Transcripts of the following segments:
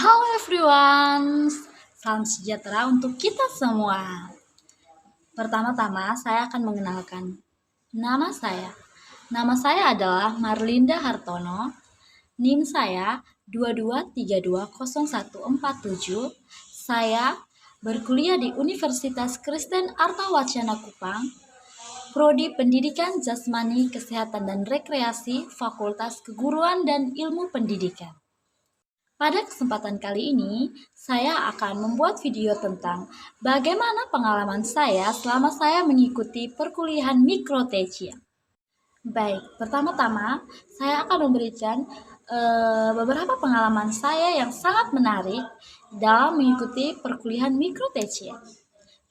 Halo everyone, salam sejahtera untuk kita semua. Pertama-tama saya akan mengenalkan nama saya. Nama saya adalah Marlinda Hartono. NIM saya 22320147. Saya berkuliah di Universitas Kristen Artawacana Kupang, Prodi Pendidikan Jasmani, Kesehatan dan Rekreasi, Fakultas Keguruan dan Ilmu Pendidikan. Pada kesempatan kali ini, saya akan membuat video tentang bagaimana pengalaman saya selama saya mengikuti perkuliahan mikrotecia. Baik, pertama-tama saya akan memberikan beberapa pengalaman saya yang sangat menarik dalam mengikuti perkuliahan mikrotecia.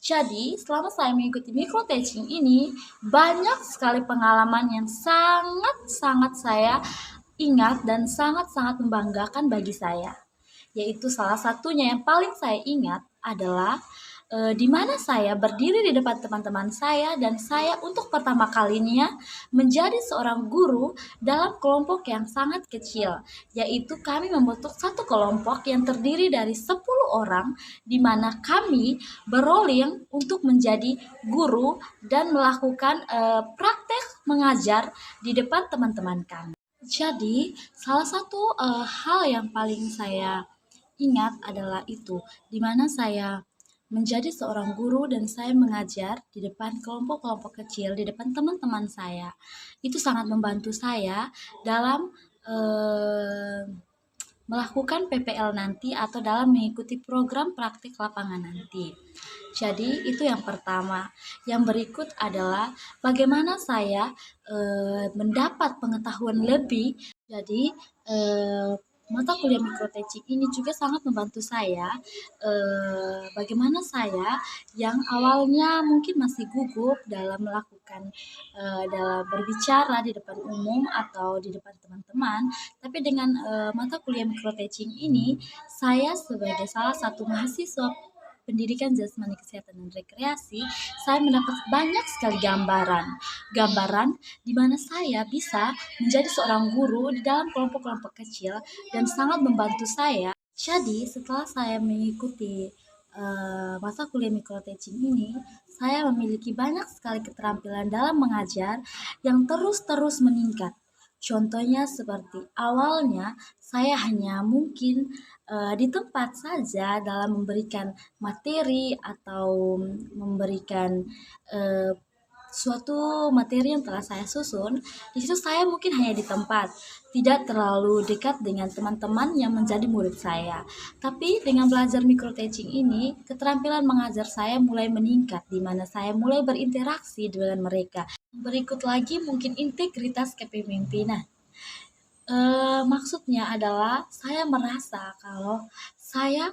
Jadi, selama saya mengikuti mikroteaching ini, banyak sekali pengalaman yang sangat-sangat saya ingat dan sangat-sangat membanggakan bagi saya. Yaitu salah satunya yang paling saya ingat adalah di mana saya berdiri di depan teman-teman saya dan saya untuk pertama kalinya menjadi seorang guru dalam kelompok yang sangat kecil, yaitu kami membentuk satu kelompok yang terdiri dari 10 orang di mana kami berrolling untuk menjadi guru dan melakukan praktek mengajar di depan teman-teman kami. Jadi, salah satu hal yang paling saya ingat adalah itu, di mana saya menjadi seorang guru dan saya mengajar di depan kelompok-kelompok kecil, di depan teman-teman saya. Itu sangat membantu saya dalam melakukan PPL nanti atau dalam mengikuti program praktik lapangan nanti. Jadi itu yang pertama. Yang berikut adalah bagaimana saya mendapat pengetahuan lebih. Jadi mata kuliah mikroteaching ini juga sangat membantu saya bagaimana saya yang awalnya mungkin masih gugup dalam melakukan dalam berbicara di depan umum atau di depan teman-teman, tapi dengan mata kuliah mikroteaching ini saya sebagai salah satu mahasiswa pendidikan jasmani, kesehatan dan rekreasi, saya mendapat banyak sekali gambaran di mana saya bisa menjadi seorang guru di dalam kelompok-kelompok kecil dan sangat membantu saya. Jadi setelah saya mengikuti mata kuliah mikroteaching ini, saya memiliki banyak sekali keterampilan dalam mengajar yang terus-terus meningkat. Contohnya seperti awalnya saya hanya mungkin di tempat saja dalam memberikan materi atau memberikan suatu materi yang telah saya susun. Di situ saya mungkin hanya di tempat, tidak terlalu dekat dengan teman-teman yang menjadi murid saya. Tapi dengan belajar mikroteaching ini, keterampilan mengajar saya mulai meningkat, di mana saya mulai berinteraksi dengan mereka. Berikut lagi mungkin integritas kepemimpinan. Maksudnya adalah saya merasa kalau saya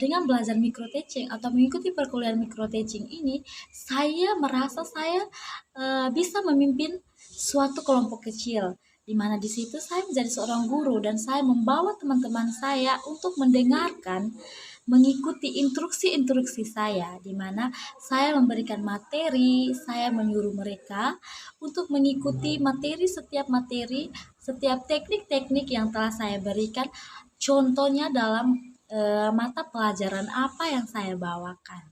dengan belajar mikroteaching atau mengikuti perkuliahan mikroteaching ini, saya merasa saya bisa memimpin suatu kelompok kecil, di mana di situ saya menjadi seorang guru dan saya membawa teman-teman saya untuk mendengarkan, mengikuti instruksi-instruksi saya, di mana saya memberikan materi, saya menyuruh mereka untuk mengikuti materi, setiap teknik-teknik yang telah saya berikan, contohnya dalam mata pelajaran apa yang saya bawakan.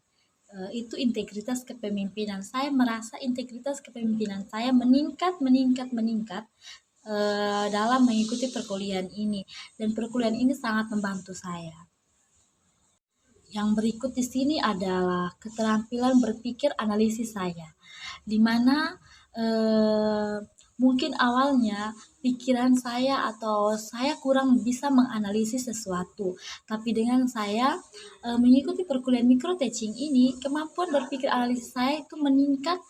Itu integritas kepemimpinan. Saya merasa integritas kepemimpinan saya meningkat dalam mengikuti perkuliahan ini, dan perkuliahan ini sangat membantu saya. Yang berikut di sini adalah keterampilan berpikir analisis saya, di mana mungkin awalnya pikiran saya atau saya kurang bisa menganalisis sesuatu, tapi dengan saya mengikuti perkuliahan mikroteaching ini, kemampuan berpikir analisis saya itu meningkat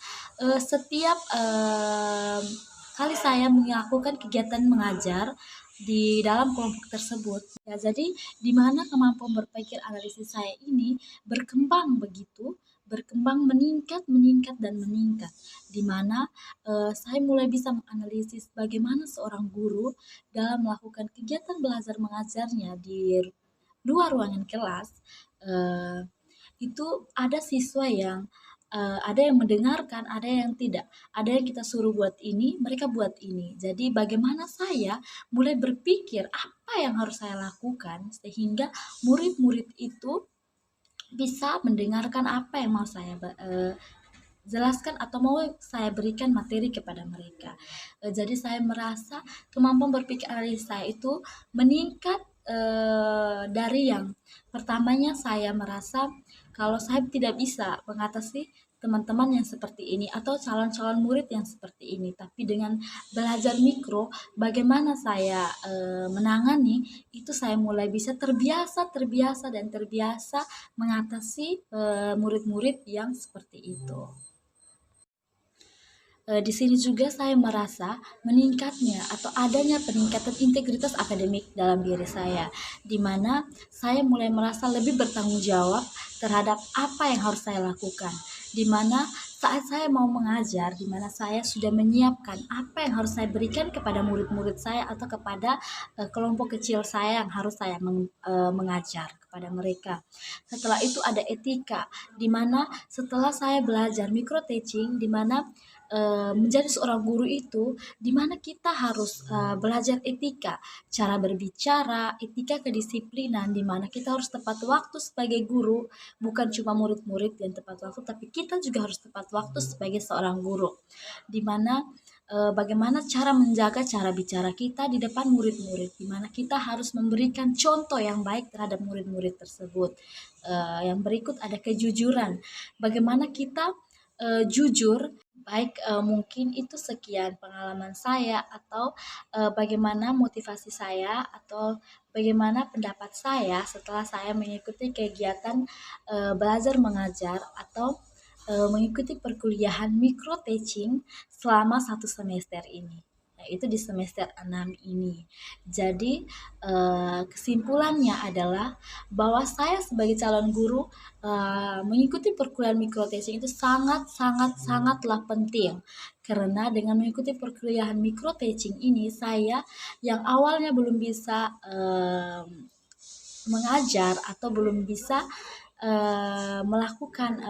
setiap kali saya melakukan kegiatan mengajar di dalam kelompok tersebut. Ya, jadi di mana kemampuan berpikir analisis saya ini berkembang meningkat dan meningkat, di mana saya mulai bisa menganalisis bagaimana seorang guru dalam melakukan kegiatan belajar mengajarnya di luar ruangan kelas. Itu ada siswa yang ada yang mendengarkan, ada yang tidak. Ada yang kita suruh buat ini, mereka buat ini. Jadi bagaimana saya mulai berpikir apa yang harus saya lakukan sehingga murid-murid itu bisa mendengarkan apa yang mau saya jelaskan atau mau saya berikan materi kepada mereka. Jadi saya merasa kemampuan berpikir analisis saya itu meningkat dari yang pertamanya saya merasa kalau saya tidak bisa mengatasi teman-teman yang seperti ini atau calon-calon murid yang seperti ini, tapi dengan belajar mikro bagaimana saya menangani itu, saya mulai bisa terbiasa dan terbiasa mengatasi murid-murid yang seperti itu. Di sini juga saya merasa meningkatnya atau adanya peningkatan integritas akademik dalam diri saya, di mana saya mulai merasa lebih bertanggung jawab terhadap apa yang harus saya lakukan, di mana saat saya mau mengajar, di mana saya sudah menyiapkan apa yang harus saya berikan kepada murid-murid saya atau kepada kelompok kecil saya yang harus saya mengajar kepada mereka. Setelah itu ada etika, di mana setelah saya belajar micro teaching, di mana menjadi seorang guru itu dimana kita harus belajar etika, cara berbicara, etika kedisiplinan, dimana kita harus tepat waktu sebagai guru, bukan cuma murid-murid yang tepat waktu, tapi kita juga harus tepat waktu sebagai seorang guru, dimana bagaimana cara menjaga cara bicara kita di depan murid-murid, dimana kita harus memberikan contoh yang baik terhadap murid-murid tersebut. Yang berikut ada kejujuran, bagaimana kita jujur. Baik, mungkin itu sekian pengalaman saya atau bagaimana motivasi saya atau bagaimana pendapat saya setelah saya mengikuti kegiatan belajar mengajar atau mengikuti perkuliahan micro teaching selama 1 semester ini. Itu di semester 6 ini. Jadi kesimpulannya adalah bahwa saya sebagai calon guru mengikuti perkuliahan micro teaching itu sangatlah penting, karena dengan mengikuti perkuliahan micro teaching ini saya yang awalnya belum bisa mengajar atau belum bisa melakukan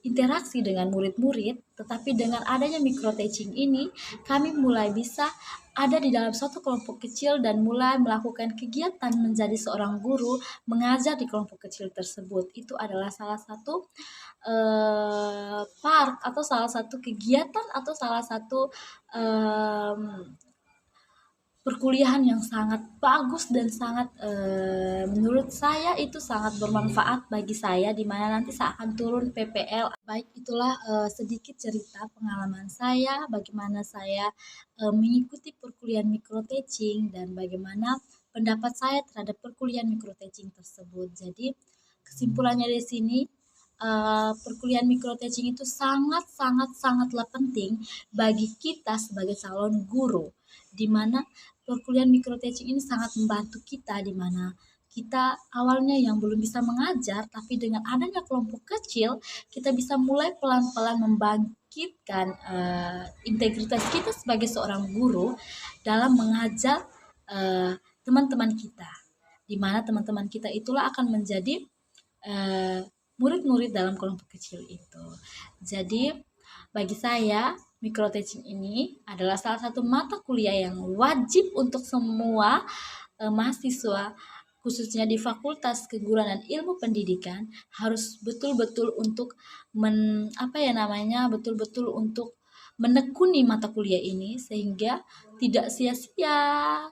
interaksi dengan murid-murid, tetapi dengan adanya micro teaching ini kami mulai bisa ada di dalam suatu kelompok kecil dan mulai melakukan kegiatan menjadi seorang guru mengajar di kelompok kecil tersebut. Itu adalah salah satu part atau salah satu kegiatan atau salah satu perkuliahan yang sangat bagus dan sangat menurut saya itu sangat bermanfaat bagi saya, di mana nanti saya akan turun PPL. Baik, itulah sedikit cerita pengalaman saya, bagaimana saya mengikuti perkuliahan micro teaching dan bagaimana pendapat saya terhadap perkuliahan micro teaching tersebut. Jadi kesimpulannya di sini perkuliahan micro teaching itu sangatlah penting bagi kita sebagai calon guru, di mana perkuliahan micro teaching ini sangat membantu kita, di mana kita awalnya yang belum bisa mengajar, tapi dengan adanya kelompok kecil kita bisa mulai pelan-pelan membangkitkan integritas kita sebagai seorang guru dalam mengajar teman-teman kita, di mana teman-teman kita itulah akan menjadi murid-murid dalam kelompok kecil itu. Jadi bagi saya micro teaching ini adalah salah satu mata kuliah yang wajib untuk semua mahasiswa, khususnya di Fakultas Keguruan dan Ilmu Pendidikan, harus betul-betul untuk betul-betul untuk menekuni mata kuliah ini sehingga tidak sia-sia.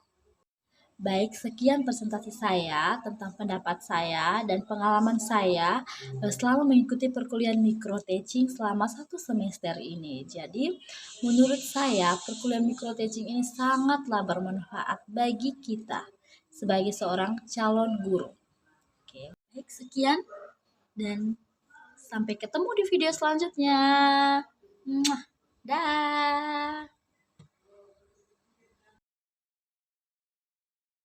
Baik, sekian presentasi saya tentang pendapat saya dan pengalaman saya selama mengikuti perkuliahan micro teaching selama 1 semester ini. Jadi, menurut saya perkuliahan micro teaching ini sangatlah bermanfaat bagi kita sebagai seorang calon guru. Oke, baik, sekian dan sampai ketemu di video selanjutnya. Dah.